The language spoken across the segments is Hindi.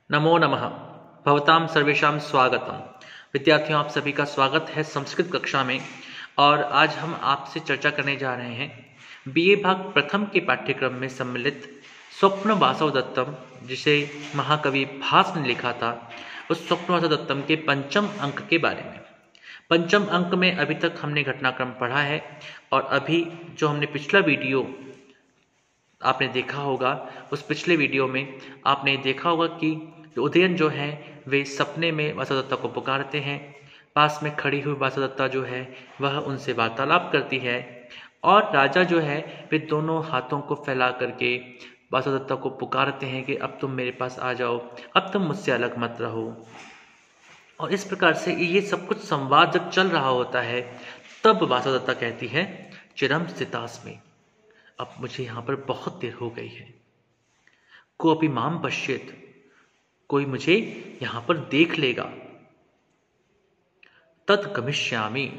नमो नमः। भवतां सर्वेषां स्वागतम। विद्यार्थियों, आप सभी का स्वागत है संस्कृत कक्षा में। और आज हम आपसे चर्चा करने जा रहे हैं बीए भाग प्रथम के पाठ्यक्रम में सम्मिलित स्वप्न वासवदत्तम, जिसे महाकवि भास ने लिखा था, उस स्वप्न वासवदत्तम के पंचम अंक के बारे में। पंचम अंक में अभी तक हमने घटनाक्रम पढ़ा है और अभी जो हमने पिछला वीडियो आपने देखा होगा, उस पिछले वीडियो में आपने देखा होगा कि उदयन जो है वे सपने में वासवदत्ता को पुकारते हैं। पास में खड़ी हुई वासवदत्ता जो है वह उनसे वार्तालाप करती है और राजा जो है वे दोनों हाथों को फैला करके वासवदत्ता को पुकारते हैं कि अब तुम मेरे पास आ जाओ, अब तुम मुझसे अलग मत रहो। और इस प्रकार से ये सब कुछ संवाद जब चल रहा होता है तब वासवदत्ता कहती है चिरम स्थितास्मि, अब मुझे यहाँ पर बहुत देर हो गई है। कोऽपि माम पश्येत्, कोई मुझे यहाँ पर देख लेगा। तत् गमिष्यामि,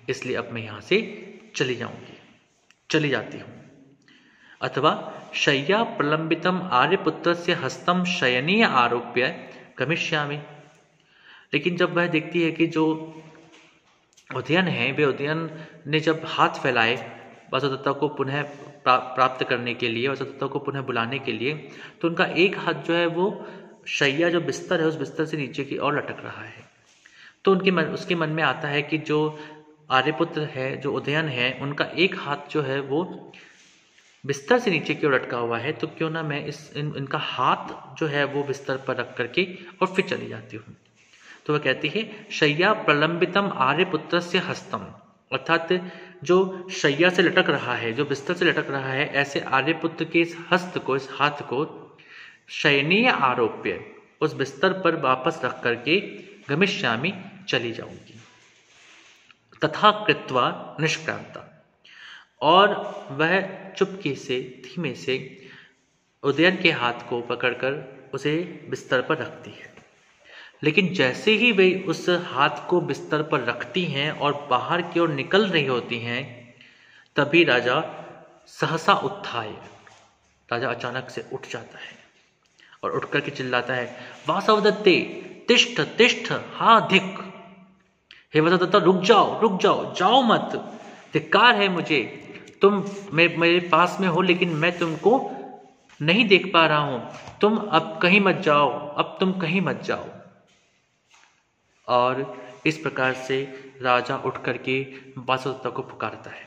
इसलिए अब मैं यहाँ से चली जाऊंगी, चली जाती हूँ। अथवा शय्या प्रलंबितम आर्यपुत्रस्य हस्तम शयनीय आरोप्य गमिष्यामि। लेकिन जब वह देखती है कि जो उदयन है, वे उदयन ने जब हाथ फैलाए वासवदत्ता को पुनः प्राप्त करने के लिए, वासवदत्ता को पुनः बुलाने के लिए, तो उनका एक हाथ जो है वो शैया जो बिस्तर है उस बिस्तर से नीचे की ओर लटक रहा है। तो उसके मन में आता है कि जो आर्यपुत्र है, जो उदयन है, उनका एक हाथ जो है वो बिस्तर से नीचे की ओर लटका हुआ है, तो क्यों ना मैं इनका हाथ जो है वो बिस्तर पर रख करके और फिर चली जाती हूँ। तो वह कहती है शय्या प्रलंबितम आर्यपुत्रस्य हस्तम, अर्थात जो शैया से लटक रहा है, जो बिस्तर से लटक रहा है, ऐसे आर्यपुत्र के इस हस्त को, इस हाथ को शयनीय आरोप्य, उस बिस्तर पर वापस रख करके गमिष्यामि, चली जाऊंगी। तथा कृत्वा निष्क्रांता, और वह चुपके से धीमे से उदयन के हाथ को पकड़कर उसे बिस्तर पर रखती है। लेकिन जैसे ही वे उस हाथ को बिस्तर पर रखती हैं और बाहर की ओर निकल रही होती हैं, तभी राजा सहसा उत्थाय, राजा अचानक से उठ जाता है और उठ करके चिल्लाता है वासवदत्ते तिष्ठ तिष्ठ हा धिक। हे वासवदत्ता, रुक जाओ, रुक जाओ, जाओ मत, धिक्कार है मुझे, तुम मेरे पास में हो लेकिन मैं तुमको नहीं देख पा रहा हूं, तुम अब कहीं मत जाओ, अब तुम कहीं मत जाओ। और इस प्रकार से राजा उठ करके वासवदत्ता को पुकारता है।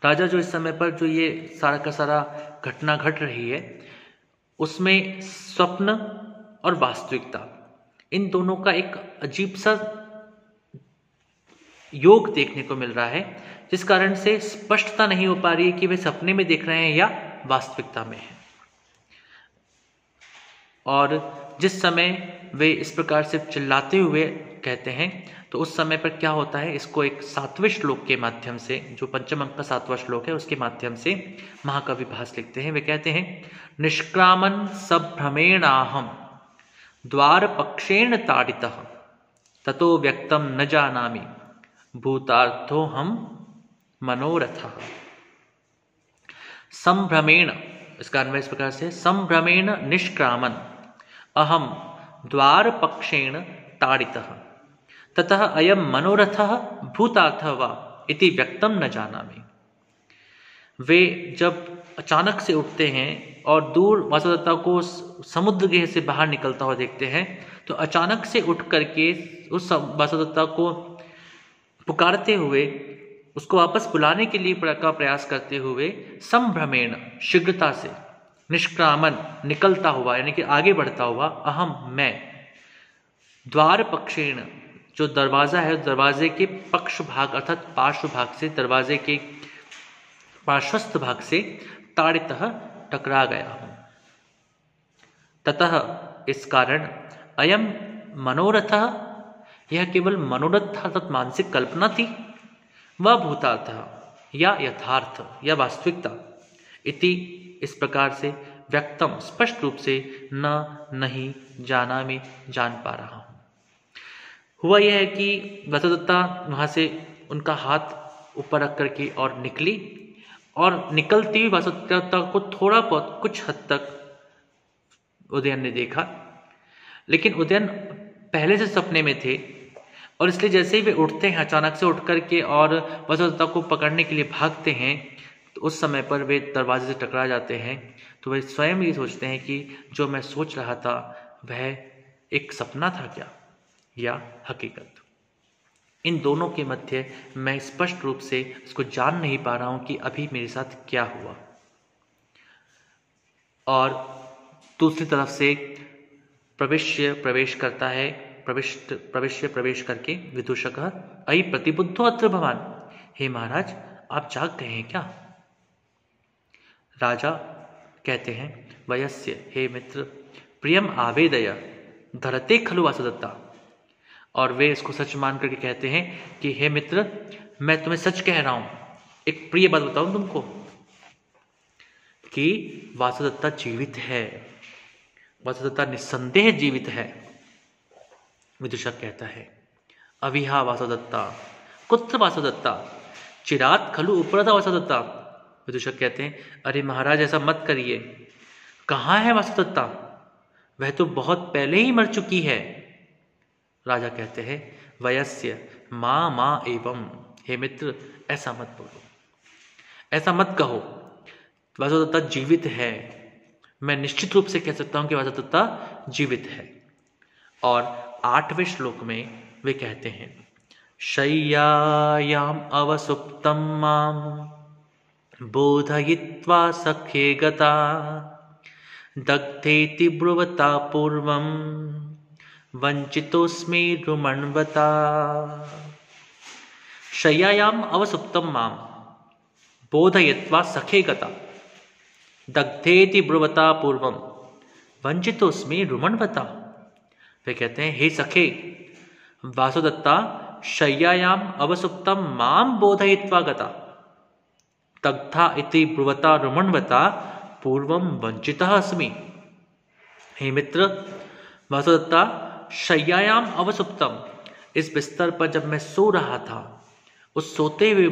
राजा जो इस समय पर जो ये सारा का सारा घटना घट रही है, उसमें स्वप्न और वास्तविकता, इन दोनों का एक अजीब सा योग देखने को मिल रहा है, जिस कारण से स्पष्टता नहीं हो पा रही है कि वे सपने में देख रहे हैं या वास्तविकता में है। और जिस समय वे इस प्रकार से चिल्लाते हुए कहते हैं, तो उस समय पर क्या होता है, इसको एक 7वें श्लोक के माध्यम से, जो पंचम अंक का 7वां श्लोक है, उसके माध्यम से महाकवि भास लिखते हैं। वे कहते हैं निष्क्रामन सभ्रमेणाहम द्वार पक्षेण ताड़ितः ततो व्यक्तम न जानामि भूतार्थो हम मनोरथः। संभ्रमेण, इसका अन्वय इस प्रकार से, संभ्रमेण निष्क्रामन अहम द्वार पक्षेण ताड़ितः ततः अयम मनोरथः भूतार्थः वा इति व्यक्तम न जानामि। वे जब अचानक से उठते हैं और दूर वासवदत्ता को समुद्र गृह से बाहर निकलता हुआ देखते हैं, तो अचानक से उठ करके उस वासवदत्ता को पुकारते हुए, उसको वापस बुलाने के लिए का प्रयास करते हुए, संभ्रमेण, शीघ्रता से, निष्क्रामन, निकलता हुआ, यानी कि आगे बढ़ता हुआ, अहम, मैं, द्वार पक्षेण, जो दरवाजा है, दरवाजे के पक्ष भाग अर्थात पार्श्व भाग से, दरवाजे के पार्श्वस्थ भाग से ताड़ितः, टकरा गया हूं। ततः, इस कारण, अयम मनोरथः, यह केवल मनोरथ अर्थात मानसिक कल्पना थी, व भूतार्थः, या यथार्थ या वास्तविकता, इति, इस प्रकार से, व्यक्तम, स्पष्ट रूप से, न, नहीं, जाना में, जान पा रहा हूं। हुआ यह है कि वासवदत्ता वहां से उनका हाथ ऊपर रख करके और निकली, और निकलती हुई वासवदत्ता को थोड़ा बहुत कुछ हद तक उदयन ने देखा, लेकिन उदयन पहले से सपने में थे और इसलिए जैसे ही वे उठते हैं अचानक से उठ करके और वासुदेवता को पकड़ने के लिए भागते हैं, तो उस समय पर वे दरवाजे से टकरा जाते हैं। तो वे स्वयं ये सोचते हैं कि जो मैं सोच रहा था वह एक सपना था क्या या हकीकत। इन दोनों के मध्य मैं स्पष्ट रूप से इसको जान नहीं पा रहा हूं कि अभी मेरे साथ क्या हुआ। और दूसरी तरफ से प्रवेश करता है, प्रवेश करके विदूषक अयि प्रतिबुद्धो अत्र भवान, हे महाराज आप जाग गए हैं क्या? राजा कहते हैं वयस्य, हे मित्र, प्रियम आवेदय धरते खलु वासुदत्ता। और वे इसको सच मान करके कहते हैं कि हे मित्र, मैं तुम्हें सच कह रहा हूं, एक प्रिय बात बताऊं तुमको कि वासुदत्ता जीवित है, वासुदत्ता निस्संदेह जीवित है। विदूषक कहता है अविहा वासुदत्ता कुत्र वासुदत्ता चिरात खलु उपरता वासुदत्ता। विदूषक कहते हैं अरे महाराज ऐसा मत करिए, कहाँ है वासुदत्ता, वह तो बहुत पहले ही मर चुकी है। राजा कहते हैं वयस्य माँ माँ एवं, हे मित्र ऐसा मत बोलो, ऐसा मत कहो, वासुदत्ता जीवित है। मैं निश्चित रूप से कह सकता हूं कि वासुदत्ता जीवित है। और 8वें श्लोक में वे कहते हैं शय्यायाम अवसुप्तं मां बोधयित्वा सखे गता दग्धेति ब्रुवता पूर्वं वंचितोस्मि रुमण्वता। शय्यायाम अवसुप्तं मां बोधयित्वा सखे गता दग्धेति ब्रुवता पूर्वम वंचितोस्मि रुमण्वता। वे कहते हैं हे सखे, वासुदत्ता शय्यायाम अवसुप्तं मां बोधयित्वा गता दग्धा इति ब्रुवता रुमण्वता पूर्वम वंचितः अस्मि। हे मित्र, वासुदत्ता शय्यायाम अवसुप्तम, इस बिस्तर पर जब मैं सो रहा था, उस सोते हुए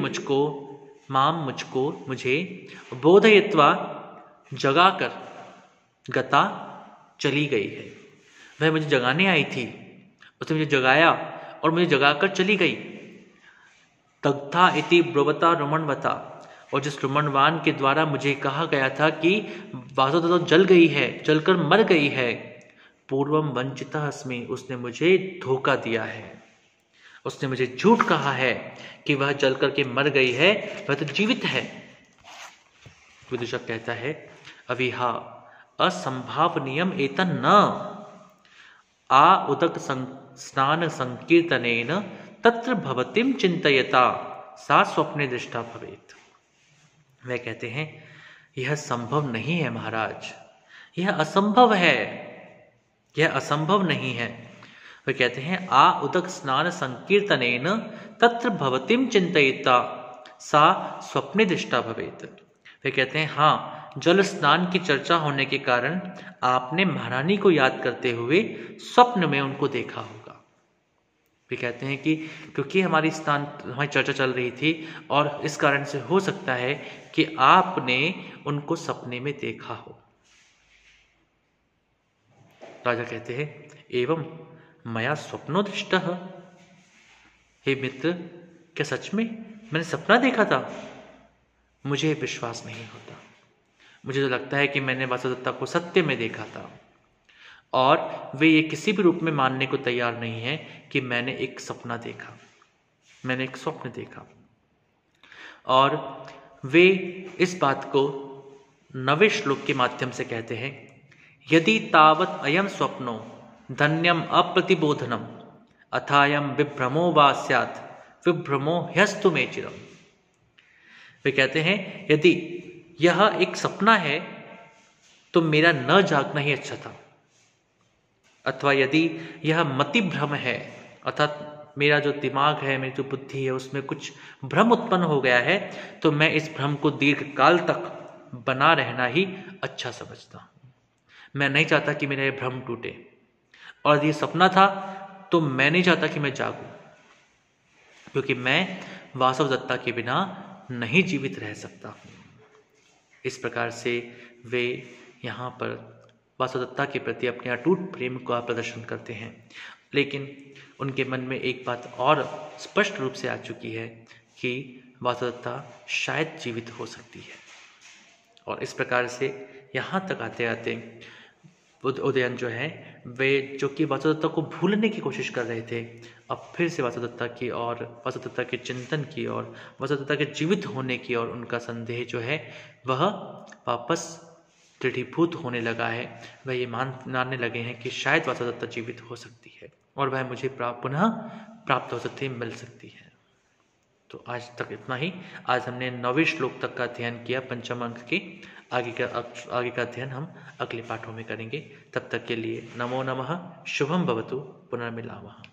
मुझे बोधयित्वा जगाकर गता चली गई है। वह मुझे जगाने आई थी, उसने मुझे जगाया और मुझे जगाकर चली गई। दग्धा इति ब्रुवता रुमण्वता, और जिस रुमण्वान के द्वारा मुझे कहा गया था कि वासुदत्ता जल गई है, जलकर मर गई है, पूर्वम वंचितः अस्मि, उसने मुझे धोखा दिया है, उसने मुझे झूठ कहा है कि वह जल करके मर गई है, वह तो जीवित है। विदूषक कहता है अविहा असंभावनीयम एतन न आ उदक स्नान संकीर्तनेन तत्र भवतिम चिंतयता सा स्वप्ने दृष्टा भवेत। वे कहते हैं यह संभव नहीं है महाराज, यह असंभव है, यह असंभव नहीं है। वे कहते हैं आ उदक स्नान संकीर्तनेन तत्र भवतिम चिंतयिता सा स्वप्ने दृष्टा भवेत। वे कहते हैं हाँ, जल स्नान की चर्चा होने के कारण आपने महारानी को याद करते हुए स्वप्न में उनको देखा होगा। वे कहते हैं कि क्योंकि हमारी चर्चा चल रही थी और इस कारण से हो सकता है कि आपने उनको सपने में देखा हो। राजा कहते हैं एवं मया स्वप्नो दृष्टः, हे मित्र, क्या सच में मैंने सपना देखा था? मुझे विश्वास नहीं होता, मुझे तो लगता है कि मैंने वासुदत्ता को सत्य में देखा था और वे ये किसी भी रूप में मानने को तैयार नहीं है कि मैंने एक सपना देखा, मैंने एक स्वप्न देखा। और वे इस बात को 9वें श्लोक के माध्यम से कहते हैं यदि तावत अयम स्वप्नो धन्यम अप्रतिबोधनम अथायम विभ्रमो वा स्यात् विभ्रमो ह्यस्तु मे चिरम। वे कहते हैं यदि यह एक सपना है तो मेरा न जागना ही अच्छा था, अथवा यदि यह मति भ्रम है, अर्थात मेरा जो दिमाग है, मेरी जो बुद्धि है, उसमें कुछ भ्रम उत्पन्न हो गया है, तो मैं इस भ्रम को दीर्घ काल तक बना रहना ही अच्छा समझता हूं। मैं नहीं चाहता कि मेरा ये भ्रम टूटे, और यदि ये सपना था तो मैं नहीं चाहता कि मैं जागूं, क्योंकि मैं वासुदत्ता के बिना नहीं जीवित रह सकता हूं। इस प्रकार से वे यहाँ पर वासुदत्ता के प्रति अपने अटूट प्रेम का प्रदर्शन करते हैं। लेकिन उनके मन में एक बात और स्पष्ट रूप से आ चुकी है कि वासुदत्ता शायद जीवित हो सकती है। और इस प्रकार से यहाँ तक आते आते उदयन जो है वे, जो कि वासुदत्ता को भूलने की कोशिश कर रहे थे, अब फिर से वासुदत्ता की और वासुदत्ता के चिंतन की और वासुदत्ता के जीवित होने की और उनका संदेह जो है वह वापस दृढ़ीभूत होने लगा है। वह ये मानने लगे हैं कि शायद वासुदत्ता जीवित हो सकती है और वह मुझे पुनः प्राप्त हो सकती है, मिल सकती है। तो आज तक इतना ही। आज हमने 9वें श्लोक तक का अध्ययन किया पंचम अंक के। आगे का अध्ययन हम अगले पाठों में करेंगे। तब तक के लिए नमो नमः। शुभम भवतु। पुनर्मिलामः।